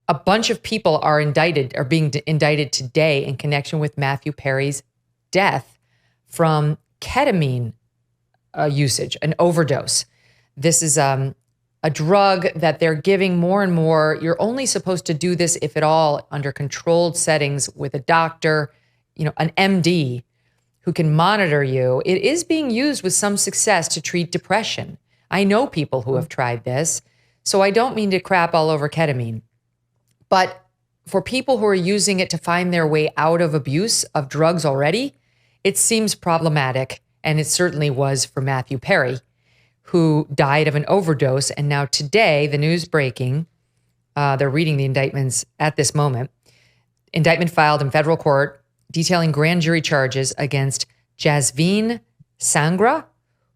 A bunch of people are being indicted today in connection with Matthew Perry's death from ketamine usage, an overdose. This is a drug that they're giving more and more. You're only supposed to do this, if at all, under controlled settings with a doctor, an MD who can monitor you. It is being used with some success to treat depression. I know people who have tried this, so I don't mean to crap all over ketamine. But for people who are using it to find their way out of abuse of drugs already, it seems problematic. And it certainly was for Matthew Perry, who died of an overdose. And now today, the news breaking, they're reading the indictments at this moment. Indictment filed in federal court detailing grand jury charges against Jasveen Sangra,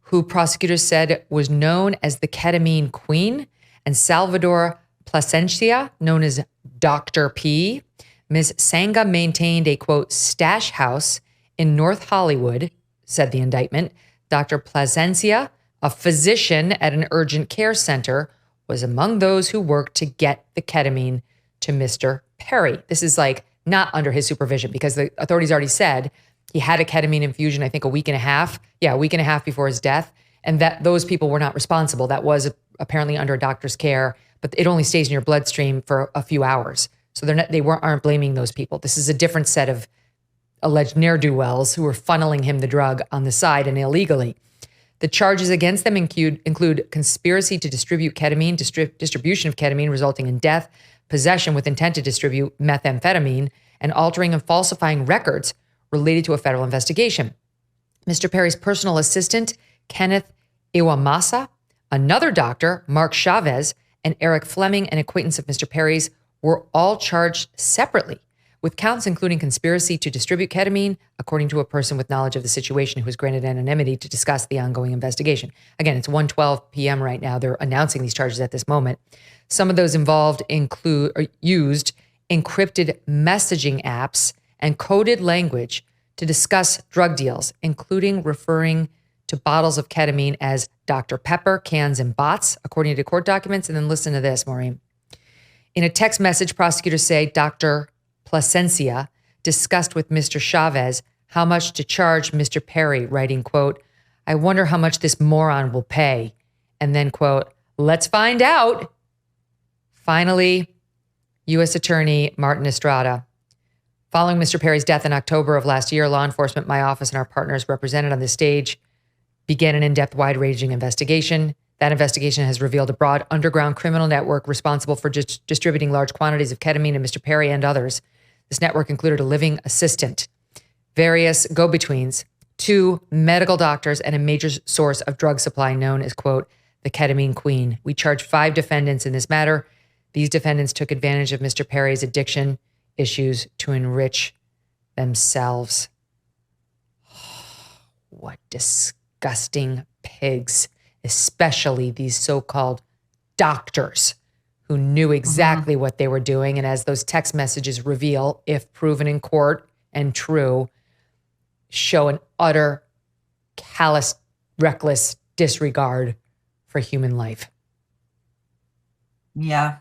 who prosecutors said was known as the ketamine queen, and Salvador Plasencia, known as Dr. P. Ms. Sangha maintained a, quote, stash house in North Hollywood, said the indictment. Dr. Plasencia, a physician at an urgent care center, was among those who worked to get the ketamine to Mr. Perry. This is like not under his supervision, because the authorities already said he had a ketamine infusion, I think a week and a half before his death. And that those people were not responsible. That was apparently under a doctor's care, but it only stays in your bloodstream for a few hours. So aren't blaming those people. This is a different set of alleged ne'er-do-wells who were funneling him the drug on the side and illegally. The charges against them include conspiracy to distribute ketamine, distribution of ketamine resulting in death, possession with intent to distribute methamphetamine, and altering and falsifying records related to a federal investigation. Mr. Perry's personal assistant, Kenneth Iwamasa, another doctor, Mark Chavez, and Eric Fleming, an acquaintance of Mr. Perry's, were all charged separately with counts including conspiracy to distribute ketamine, according to a person with knowledge of the situation who was granted anonymity to discuss the ongoing investigation. Again, it's 1:12 p.m. right now. They're announcing these charges at this moment. Some of those involved used encrypted messaging apps and coded language to discuss drug deals, including referring to bottles of ketamine as Dr. Pepper, cans, and bots, according to court documents. And then listen to this, Maureen. In a text message, prosecutors say Dr. Plasencia discussed with Mr. Chavez how much to charge Mr. Perry, writing, quote, "I wonder how much this moron will pay." And then, quote, "Let's find out." Finally, U.S. Attorney Martin Estrada. Following Mr. Perry's death in October of last year, law enforcement, my office, and our partners represented on the stage began an in-depth, wide-ranging investigation. That investigation has revealed a broad underground criminal network responsible for distributing large quantities of ketamine to Mr. Perry and others. This network included a living assistant, various go-betweens, 2 medical doctors, and a major source of drug supply known as, quote, the ketamine queen. We charged 5 defendants in this matter. These defendants took advantage of Mr. Perry's addiction issues to enrich themselves. What disgusting pigs, especially these so-called doctors who knew exactly what they were doing. And as those text messages reveal, if proven in court and true, show an utter, callous, reckless disregard for human life. Yeah.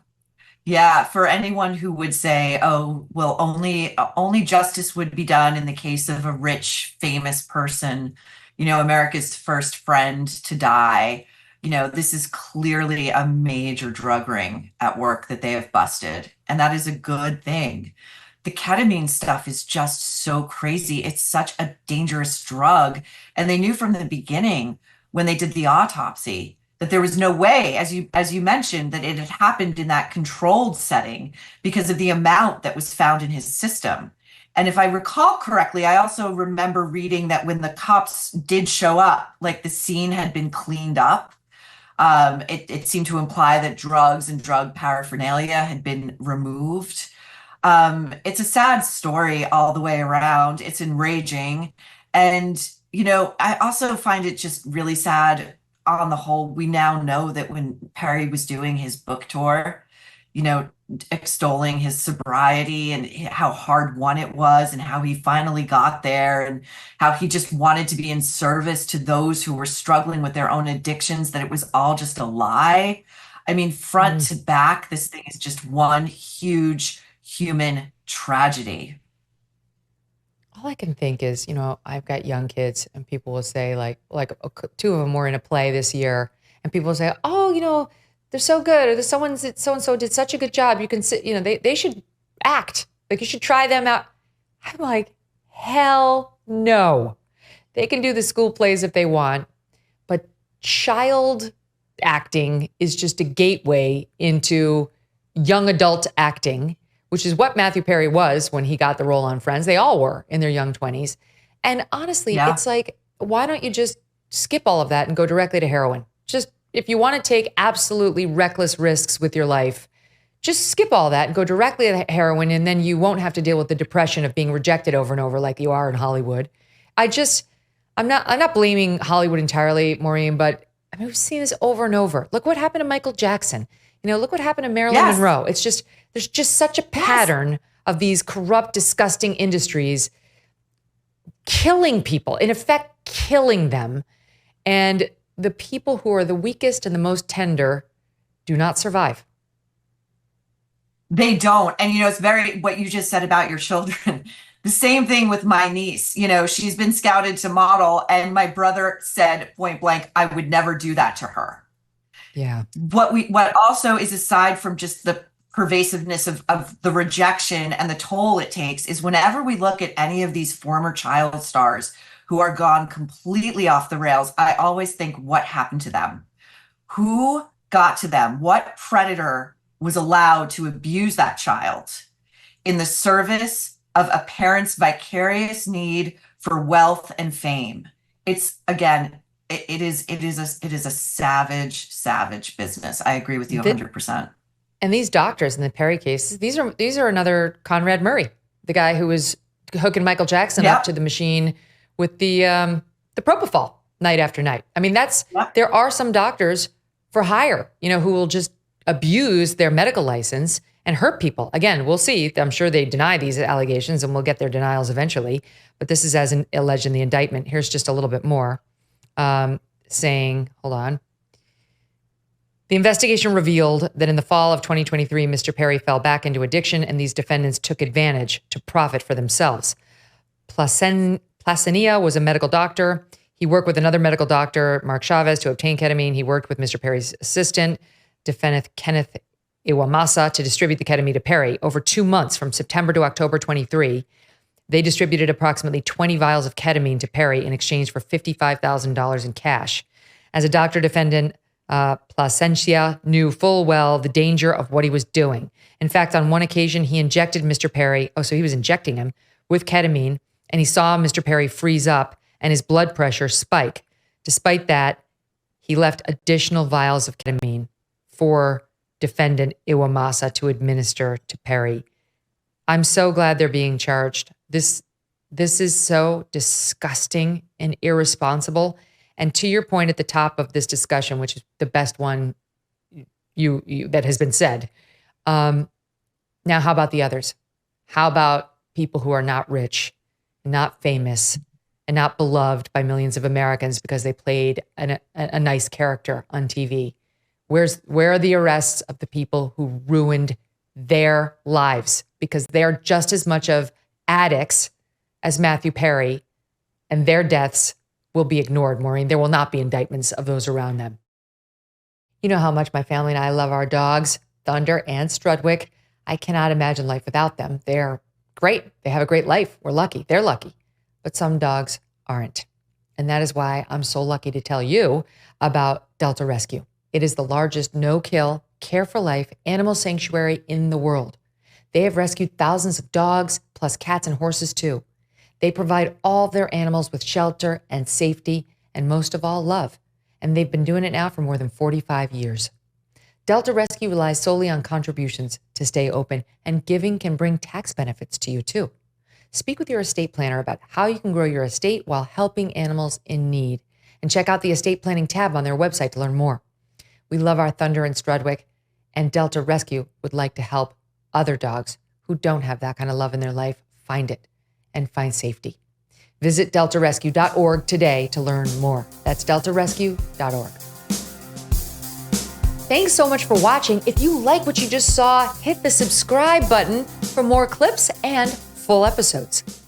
Yeah, for anyone who would say, oh, well, only justice would be done in the case of a rich, famous person, America's first friend to die, this is clearly a major drug ring at work that they have busted. And that is a good thing. The ketamine stuff is just so crazy. It's such a dangerous drug. And they knew from the beginning when they did the autopsy that there was no way, as you mentioned, that it had happened in that controlled setting because of the amount that was found in his system. And if I recall correctly, I also remember reading that when the cops did show up, like the scene had been cleaned up. It seemed to imply that drugs and drug paraphernalia had been removed. It's a sad story all the way around. It's enraging. And, I also find it just really sad on the whole. We now know that when Perry was doing his book tour, extolling his sobriety and how hard won it was and how he finally got there and how he just wanted to be in service to those who were struggling with their own addictions, that it was all just a lie. I mean, front to back, this thing is just one huge human tragedy. All I can think is, I've got young kids and people will say like two of them were in a play this year and people will say, oh, they're so good. Or there's so-and-so did such a good job. You can sit, they should act. Like you should try them out. I'm like, hell no. They can do the school plays if they want, but child acting is just a gateway into young adult acting, which is what Matthew Perry was when he got the role on Friends. They all were in their young 20s. And honestly, It's like, why don't you just skip all of that and go directly to heroin? Just if you want to take absolutely reckless risks with your life, just skip all that and go directly to heroin, and then you won't have to deal with the depression of being rejected over and over like you are in Hollywood. I'm not blaming Hollywood entirely, Maureen, but I mean, we've seen this over and over. Look what happened to Michael Jackson. Look what happened to Marilyn Monroe. It's just, there's just such a pattern of these corrupt, disgusting industries killing people, in effect, killing them. And the people who are the weakest and the most tender do not survive. They don't. And, it's very, what you just said about your children. The same thing with my niece. She's been scouted to model, and my brother said point blank, I would never do that to her. Yeah. What also is, aside from just the pervasiveness of the rejection and the toll it takes, is whenever we look at any of these former child stars who are gone completely off the rails, I always think, what happened to them? Who got to them? What predator was allowed to abuse that child in the service of a parent's vicarious need for wealth and fame? It's, again, it is a savage business. I agree with you 100%. And these doctors in the Perry cases, these are another Conrad Murray, the guy who was hooking Michael Jackson up to the machine with the propofol night after night. I mean, there are some doctors for hire, who will just abuse their medical license and hurt people. Again, we'll see. I'm sure they deny these allegations, and we'll get their denials eventually. But this is as alleged in the indictment. Here's just a little bit more. Saying, hold on. The investigation revealed that in the fall of 2023, Mr. Perry fell back into addiction, and these defendants took advantage to profit for themselves. Placenia was a medical doctor. He worked with another medical doctor, Mark Chavez, to obtain ketamine. He worked with Mr. Perry's assistant, defendant Kenneth Iwamasa, to distribute the ketamine to Perry. Over 2 months, from September to October 23, they distributed approximately 20 vials of ketamine to Perry in exchange for $55,000 in cash. As a doctor, defendant Placencia knew full well the danger of what he was doing. In fact, on one occasion, he injected Mr. Perry, so he was injecting him with ketamine, and he saw Mr. Perry freeze up and his blood pressure spike. Despite that, he left additional vials of ketamine for defendant Iwamasa to administer to Perry. I'm so glad they're being charged. This is so disgusting and irresponsible. And to your point at the top of this discussion, which is the best one that has been said. Now, how about the others? How about people who are not rich, not famous, and not beloved by millions of Americans because they played a nice character on TV? Where are the arrests of the people who ruined their lives? Because they're just as much of addicts as Matthew Perry, and their deaths will be ignored, Maureen. There will not be indictments of those around them. You know how much my family and I love our dogs, Thunder and Strudwick. I cannot imagine life without them. They're great. They have a great life. We're lucky. They're lucky. But some dogs aren't. And that is why I'm so lucky to tell you about Delta Rescue. It is the largest no-kill, care-for-life animal sanctuary in the world. They have rescued thousands of dogs, plus cats and horses too. They provide all of their animals with shelter and safety, and most of all, love. And they've been doing it now for more than 45 years. Delta Rescue relies solely on contributions to stay open, and giving can bring tax benefits to you too. Speak with your estate planner about how you can grow your estate while helping animals in need. And check out the estate planning tab on their website to learn more. We love our Thunder and Strudwick, and Delta Rescue would like to help other dogs who don't have that kind of love in their life find it and find safety. Visit deltarescue.org today to learn more. That's deltarescue.org. Thanks so much for watching. If you like what you just saw, hit the subscribe button for more clips and full episodes.